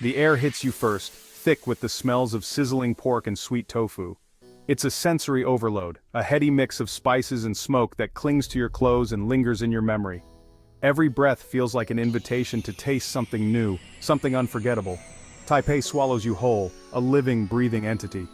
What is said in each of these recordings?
The air hits you first, thick with the smells of sizzling pork and sweet tofu. It's a sensory overload, a heady mix of spices and smoke that clings to your clothes and lingers in your memory. Every breath feels like an invitation to taste something new, something unforgettable. Taipei swallows you whole, a living, breathing entity.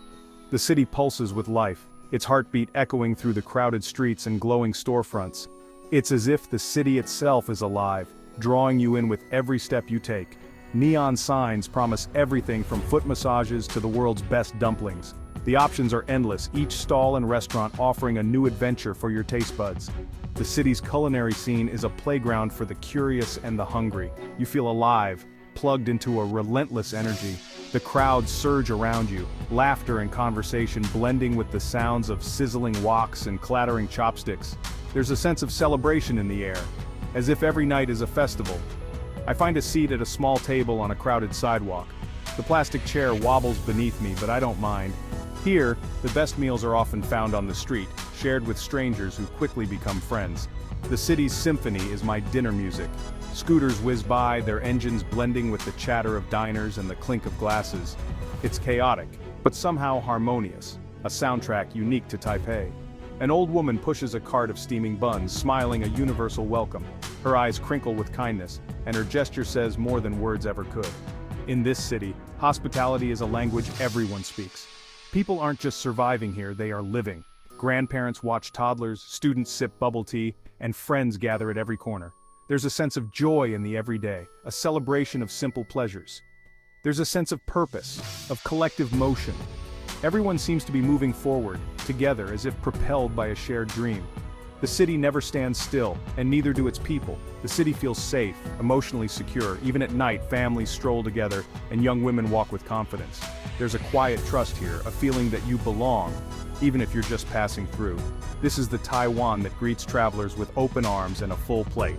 The city pulses with life, its heartbeat echoing through the crowded streets and glowing storefronts. It's as if the city itself is alive, drawing you in with every step you take. Neon signs promise everything from foot massages to the world's best dumplings. The options are endless, each stall and restaurant offering a new adventure for your taste buds. The city's culinary scene is a playground for the curious and the hungry. You feel alive, plugged into a relentless energy. The crowds surge around you, laughter and conversation blending with the sounds of sizzling woks and clattering chopsticks. There's a sense of celebration in the air, as if every night is a festival. I find a seat at a small table on a crowded sidewalk. The plastic chair wobbles beneath me, but I don't mind. Here, the best meals are often found on the street, shared with strangers who quickly become friends. The city's symphony is my dinner music. Scooters whiz by, their engines blending with the chatter of diners and the clink of glasses. It's chaotic, but somehow harmonious, a soundtrack unique to Taipei. An old woman pushes a cart of steaming buns, smiling a universal welcome. Her eyes crinkle with kindness, and her gesture says more than words ever could. In this city, hospitality is a language everyone speaks. People aren't just surviving here, they are living. Grandparents watch toddlers, students sip bubble tea, and friends gather at every corner. There's a sense of joy in the everyday, a celebration of simple pleasures. There's a sense of purpose, of collective motion. Everyone seems to be moving forward, together as if propelled by a shared dream. The city never stands still, and neither do its people. The city feels safe, emotionally secure. Even at night, families stroll together, and young women walk with confidence. There's a quiet trust here, a feeling that you belong, even if you're just passing through. This is the Taiwan that greets travelers with open arms and a full plate.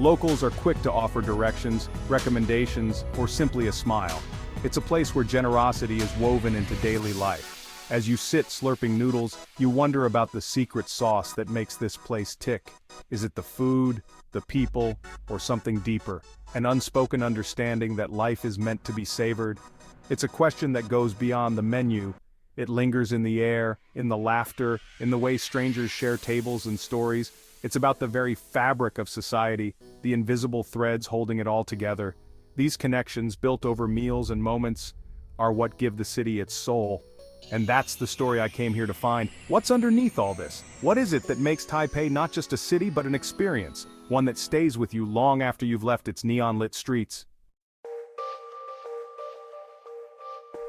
Locals are quick to offer directions, recommendations, or simply a smile. It's a place where generosity is woven into daily life. As you sit slurping noodles, you wonder about the secret sauce that makes this place tick. Is it the food, the people, or something deeper? An unspoken understanding that life is meant to be savored? It's a question that goes beyond the menu. It lingers in the air, in the laughter, in the way strangers share tables and stories. It's about the very fabric of society, the invisible threads holding it all together. These connections, built over meals and moments, are what give the city its soul. And that's the story I came here to find. What's underneath all this? What is it that makes Taipei not just a city but an experience, one that stays with you long after you've left its neon-lit streets?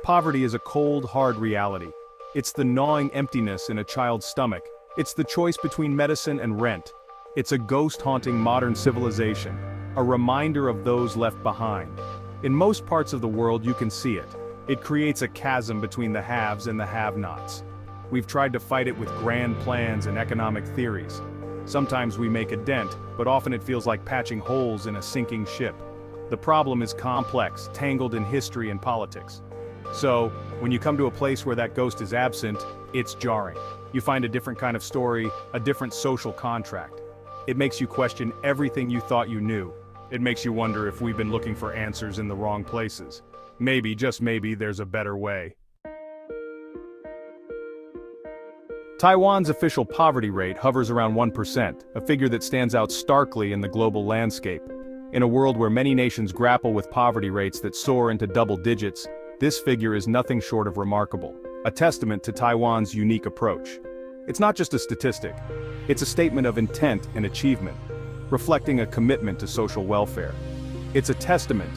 Poverty is a cold, hard reality. It's the gnawing emptiness in a child's stomach. It's the choice between medicine and rent. It's a ghost haunting modern civilization, a reminder of those left behind. In most parts of the world you can see it. It creates a chasm between the haves and the have-nots. We've tried to fight it with grand plans and economic theories. Sometimes we make a dent, but often it feels like patching holes in a sinking ship. The problem is complex, tangled in history and politics. So, when you come to a place where that ghost is absent, it's jarring. You find a different kind of story, a different social contract. It makes you question everything you thought you knew. It makes you wonder if we've been looking for answers in the wrong places. Maybe, just maybe, there's a better way. Taiwan's official poverty rate hovers around 1%, a figure that stands out starkly in the global landscape. In a world where many nations grapple with poverty rates that soar into double digits, this figure is nothing short of remarkable, a testament to Taiwan's unique approach. It's not just a statistic, it's a statement of intent and achievement, reflecting a commitment to social welfare. It's a testament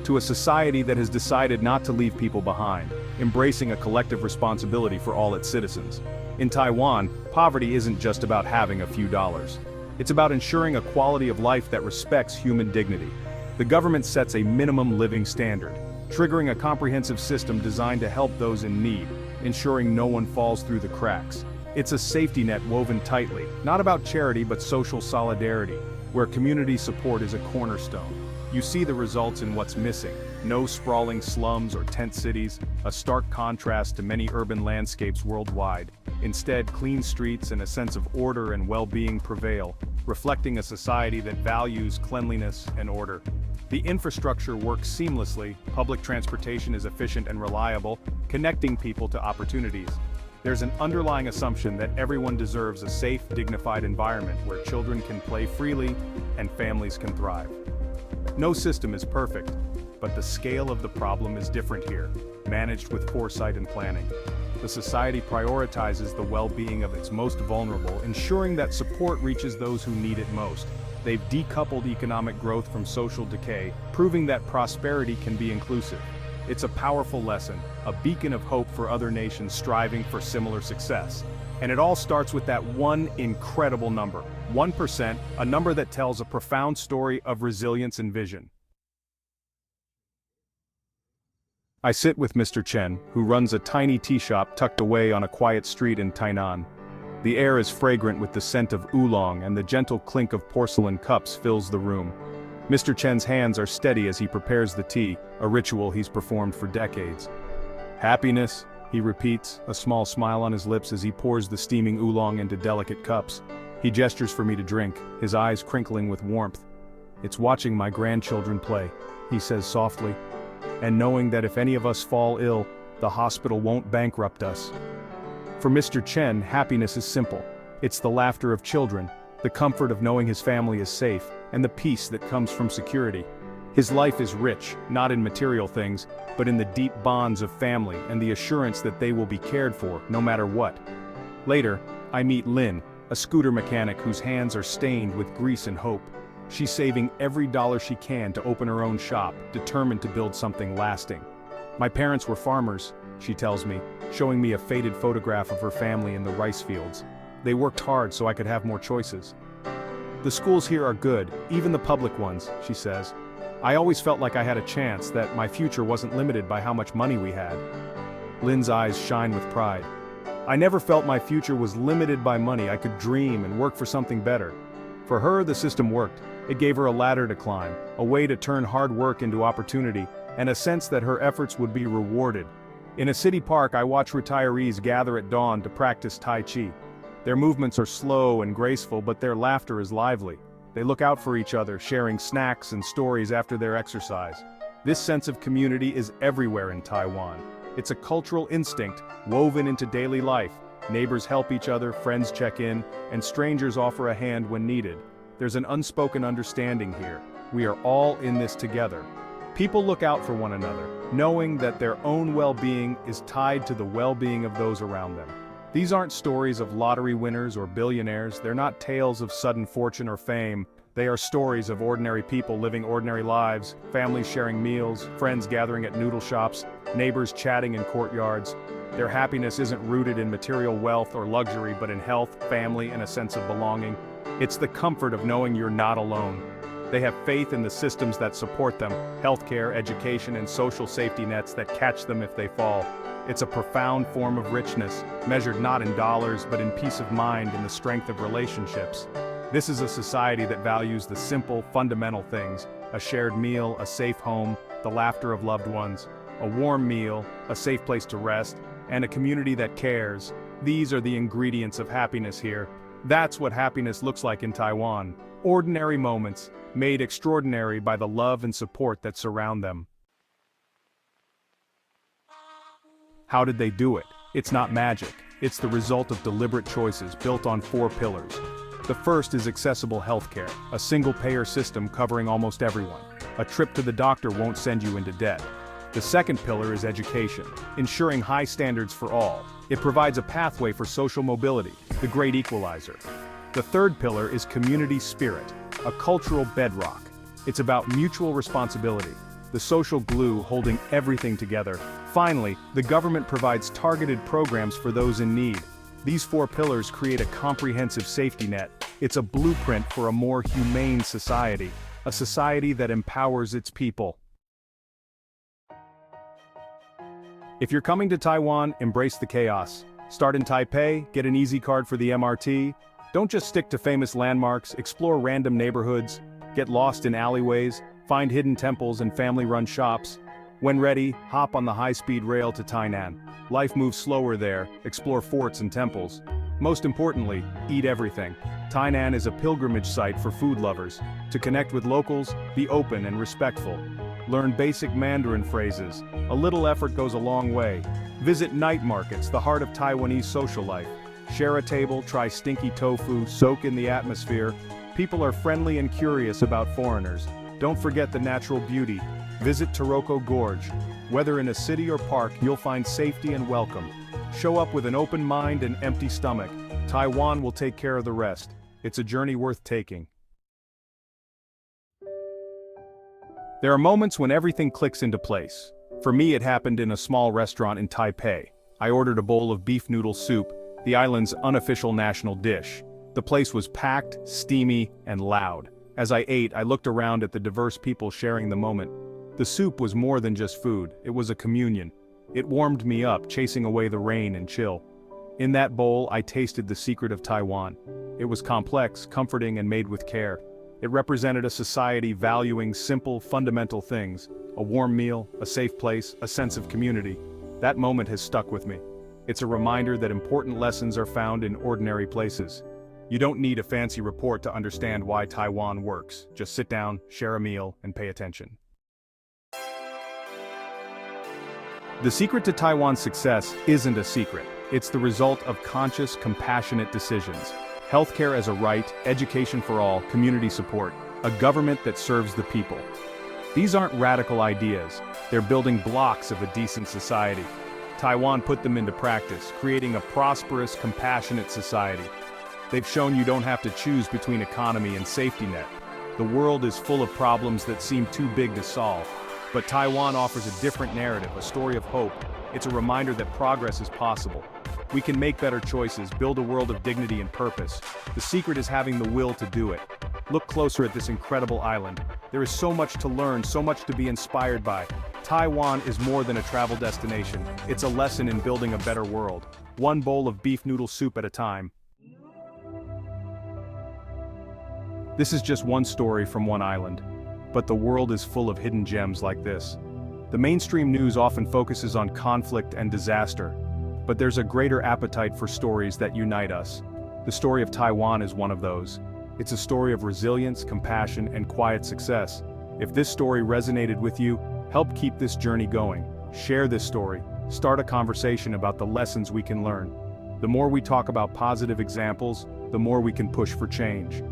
to a society that has decided not to leave people behind, embracing a collective responsibility for all its citizens. In Taiwan, poverty isn't just about having a few dollars. It's about ensuring a quality of life that respects human dignity. The government sets a minimum living standard, triggering a comprehensive system designed to help those in need, ensuring no one falls through the cracks. It's a safety net woven tightly, not about charity but social solidarity. where community support is a cornerstone. You see the results in what's missing: no sprawling slums or tent cities, a stark contrast to many urban landscapes worldwide. Instead, clean streets and a sense of order and well-being prevail, reflecting a society that values cleanliness and order. The infrastructure works seamlessly, public transportation is efficient and reliable, connecting people to opportunities. There's an underlying assumption that everyone deserves a safe, dignified environment where children can play freely and families can thrive. No system is perfect, but the scale of the problem is different here, managed with foresight and planning. The society prioritizes the well-being of its most vulnerable, ensuring that support reaches those who need it most. They've decoupled economic growth from social decay, proving that prosperity can be inclusive. It's a powerful lesson, a beacon of hope for other nations striving for similar success. And it all starts with that one incredible number, 1%, a number that tells a profound story of resilience and vision. I sit with Mr. Chen, who runs a tiny tea shop tucked away on a quiet street in Tainan. The air is fragrant with the scent of oolong, and the gentle clink of porcelain cups fills the room. Mr. Chen's hands are steady as he prepares the tea, a ritual he's performed for decades. Happiness, he repeats, a small smile on his lips as he pours the steaming oolong into delicate cups. He gestures for me to drink, his eyes crinkling with warmth. It's watching my grandchildren play, he says softly, and knowing that if any of us fall ill, the hospital won't bankrupt us. For Mr. Chen, happiness is simple. It's the laughter of children, the comfort of knowing his family is safe, and the peace that comes from security. His life is rich, not in material things, but in the deep bonds of family and the assurance that they will be cared for, no matter what. Later, I meet Lin, a scooter mechanic whose hands are stained with grease and hope. She's saving every dollar she can to open her own shop, determined to build something lasting. My parents were farmers, she tells me, showing me a faded photograph of her family in the rice fields. They worked hard so I could have more choices. The schools here are good, even the public ones, she says. I always felt like I had a chance, that my future wasn't limited by how much money we had. Lin's eyes shine with pride. I never felt my future was limited by money. I could dream and work for something better. For her, the system worked. It gave her a ladder to climb, a way to turn hard work into opportunity, and a sense that her efforts would be rewarded. In a city park, I watch retirees gather at dawn to practice Tai Chi. Their movements are slow and graceful, but their laughter is lively. They look out for each other, sharing snacks and stories after their exercise. This sense of community is everywhere in Taiwan. It's a cultural instinct woven into daily life. Neighbors help each other, friends check in, and strangers offer a hand when needed. There's an unspoken understanding here. We are all in this together. People look out for one another, knowing that their own well-being is tied to the well-being of those around them. These aren't stories of lottery winners or billionaires. They're not tales of sudden fortune or fame. They are stories of ordinary people living ordinary lives, families sharing meals, friends gathering at noodle shops, neighbors chatting in courtyards. Their happiness isn't rooted in material wealth or luxury, but in health, family, and a sense of belonging. It's the comfort of knowing you're not alone. They have faith in the systems that support them, healthcare, education, and social safety nets that catch them if they fall. It's a profound form of richness, measured not in dollars but in peace of mind and the strength of relationships. This is a society that values the simple, fundamental things: a shared meal, a safe home, the laughter of loved ones, a warm meal, a safe place to rest, and a community that cares. These are the ingredients of happiness here. That's what happiness looks like in Taiwan. Ordinary moments, made extraordinary by the love and support that surround them. How did they do it? It's not magic. It's the result of deliberate choices built on 4 pillars. The first is accessible healthcare, a single-payer system covering almost everyone. A trip to the doctor won't send you into debt. The second pillar is education, ensuring high standards for all. It provides a pathway for social mobility, the great equalizer. The third pillar is community spirit, a cultural bedrock. It's about mutual responsibility, the social glue holding everything together. Finally, the government provides targeted programs for those in need. These 4 pillars create a comprehensive safety net. It's a blueprint for a more humane society, a society that empowers its people. If you're coming to Taiwan, embrace the chaos. Start in Taipei, get an easy card for the MRT, Don't just stick to famous landmarks, explore random neighborhoods, get lost in alleyways, find hidden temples and family-run shops. When ready, hop on the high-speed rail to Tainan. Life moves slower there, explore forts and temples. Most importantly, eat everything. Tainan is a pilgrimage site for food lovers. To connect with locals, be open and respectful. Learn basic Mandarin phrases. A little effort goes a long way. Visit night markets, the heart of Taiwanese social life. Share a table, try stinky tofu, soak in the atmosphere. People are friendly and curious about foreigners. Don't forget the natural beauty. Visit Taroko Gorge. Whether in a city or park, you'll find safety and welcome. Show up with an open mind and empty stomach. Taiwan will take care of the rest. It's a journey worth taking. There are moments when everything clicks into place. For me, it happened in a small restaurant in Taipei. I ordered a bowl of beef noodle soup, the island's unofficial national dish. The place was packed, steamy, and loud. As I ate, I looked around at the diverse people sharing the moment. The soup was more than just food, it was a communion. It warmed me up, chasing away the rain and chill. In that bowl, I tasted the secret of Taiwan. It was complex, comforting, and made with care. It represented a society valuing simple, fundamental things: a warm meal, a safe place, a sense of community. That moment has stuck with me. It's a reminder that important lessons are found in ordinary places. You don't need a fancy report to understand why Taiwan works. Just sit down, share a meal, and pay attention. The secret to Taiwan's success isn't a secret. It's the result of conscious, compassionate decisions. Healthcare as a right, education for all, community support, a government that serves the people. These aren't radical ideas. They're building blocks of a decent society. Taiwan put them into practice, creating a prosperous, compassionate society. They've shown you don't have to choose between economy and safety net. The world is full of problems that seem too big to solve. But Taiwan offers a different narrative, a story of hope. It's a reminder that progress is possible. We can make better choices, build a world of dignity and purpose. The secret is having the will to do it. Look closer at this incredible island. There is so much to learn, so much to be inspired by. Taiwan is more than a travel destination. It's a lesson in building a better world. One bowl of beef noodle soup at a time. This is just one story from one island. But the world is full of hidden gems like this. The mainstream news often focuses on conflict and disaster, but there's a greater appetite for stories that unite us. The story of Taiwan is one of those. It's a story of resilience, compassion, and quiet success. If this story resonated with you, help keep this journey going. Share this story. Start a conversation about the lessons we can learn. The more we talk about positive examples, the more we can push for change.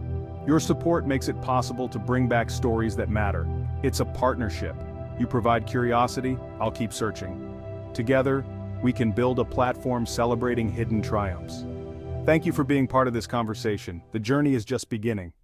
Your support makes it possible to bring back stories that matter. It's a partnership. You provide curiosity, I'll keep searching. Together, we can build a platform celebrating hidden triumphs. Thank you for being part of this conversation. The journey is just beginning.